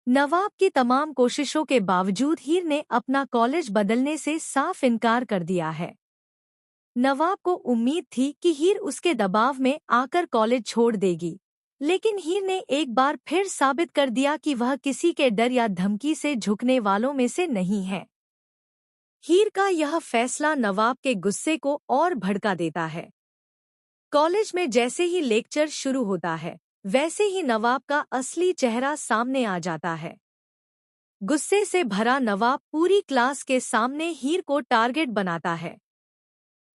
नवाब की तमाम कोशिशों के बावजूद हीर ने अपना कॉलेज बदलने से साफ इनकार कर दिया है। नवाब को उम्मीद थी कि हीर उसके दबाव में आकर कॉलेज छोड़ देगी, लेकिन हीर ने एक बार फिर साबित कर दिया कि वह किसी के डर या धमकी से झुकने वालों में से नहीं है। हीर का यह फैसला नवाब के गुस्से को और भड़का देता है। कॉलेज में जैसे ही लेक्चर शुरू होता है, वैसे ही नवाब का असली चेहरा सामने आ जाता है। गुस्से से भरा नवाब पूरी क्लास के सामने हीर को टारगेट बनाता है।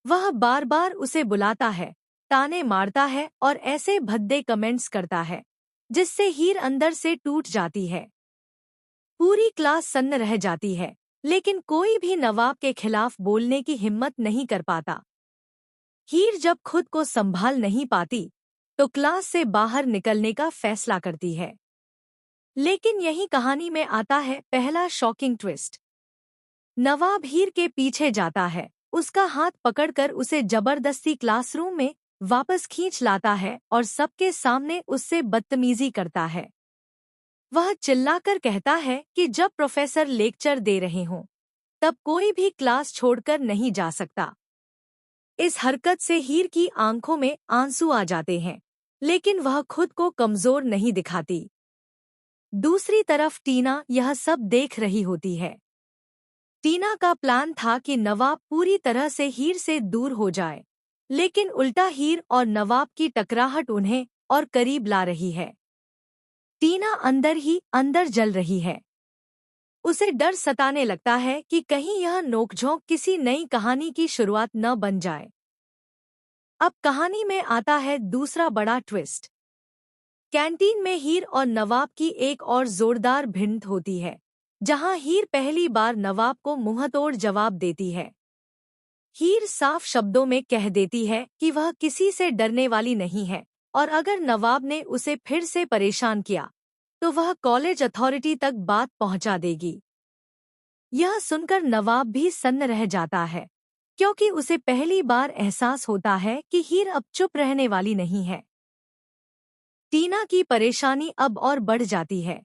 वह बार बार उसे बुलाता है, ताने मारता है और ऐसे भद्दे कमेंट्स करता है जिससे हीर अंदर से टूट जाती है। पूरी क्लास सन्न रह जाती है, लेकिन कोई भी नवाब के खिलाफ बोलने की हिम्मत नहीं कर पाता। हीर जब खुद को संभाल नहीं पाती तो क्लास से बाहर निकलने का फैसला करती है। लेकिन यही कहानी में आता है पहला शॉकिंग ट्विस्ट। नवाब हीर के पीछे जाता है, उसका हाथ पकड़कर उसे जबरदस्ती क्लासरूम में वापस खींच लाता है और सबके सामने उससे बदतमीजी करता है। वह चिल्लाकर कहता है कि जब प्रोफेसर लेक्चर दे रहे हों, तब कोई भी क्लास छोड़कर नहीं जा सकता। इस हरकत से हीर की आंखों में आंसू आ जाते हैं, लेकिन वह खुद को कमजोर नहीं दिखाती। दूसरी तरफ टीना यह सब देख रही होती है। टीना का प्लान था कि नवाब पूरी तरह से हीर से दूर हो जाए, लेकिन उल्टा हीर और नवाब की टकराहट उन्हें और करीब ला रही है। टीना अंदर ही अंदर जल रही है। उसे डर सताने लगता है कि कहीं यह नोकझोंक किसी नई कहानी की शुरुआत न बन जाए। अब कहानी में आता है दूसरा बड़ा ट्विस्ट। कैंटीन में हीर और नवाब की एक और जोरदार भिड़ंत होती है, जहां हीर पहली बार नवाब को मुंहतोड़ जवाब देती है। हीर साफ शब्दों में कह देती है कि वह किसी से डरने वाली नहीं है और अगर नवाब ने उसे फिर से परेशान किया तो वह कॉलेज अथॉरिटी तक बात पहुंचा देगी। यह सुनकर नवाब भी सन्न रह जाता है, क्योंकि उसे पहली बार एहसास होता है कि हीर अब चुप रहने वाली नहीं है। टीना की परेशानी अब और बढ़ जाती है।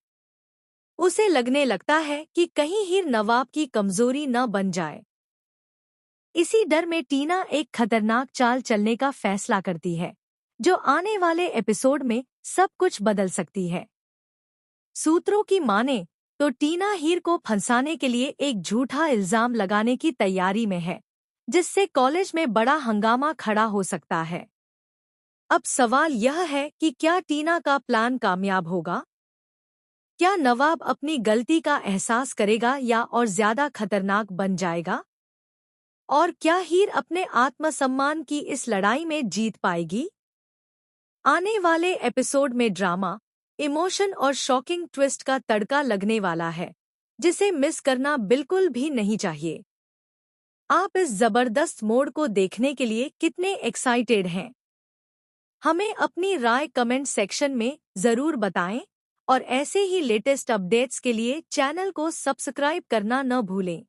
उसे लगने लगता है कि कहीं हीर नवाब की कमजोरी न बन जाए। इसी डर में टीना एक खतरनाक चाल चलने का फैसला करती है, जो आने वाले एपिसोड में सब कुछ बदल सकती है। सूत्रों की माने तो टीना हीर को फंसाने के लिए एक झूठा इल्जाम लगाने की तैयारी में है, जिससे कॉलेज में बड़ा हंगामा खड़ा हो सकता है। अब सवाल यह है कि क्या टीना का प्लान कामयाब होगा? क्या नवाब अपनी गलती का एहसास करेगा या और ज्यादा खतरनाक बन जाएगा? और क्या हीर अपने आत्मसम्मान की इस लड़ाई में जीत पाएगी? आने वाले एपिसोड में ड्रामा, इमोशन और शॉकिंग ट्विस्ट का तड़का लगने वाला है, जिसे मिस करना बिल्कुल भी नहीं चाहिए। आप इस जबरदस्त मोड़ को देखने के लिए कितने एक्साइटेड हैं? हमें अपनी राय कमेंट सेक्शन में ज़रूर बताएं और ऐसे ही लेटेस्ट अपडेट्स के लिए चैनल को सब्सक्राइब करना न भूलें।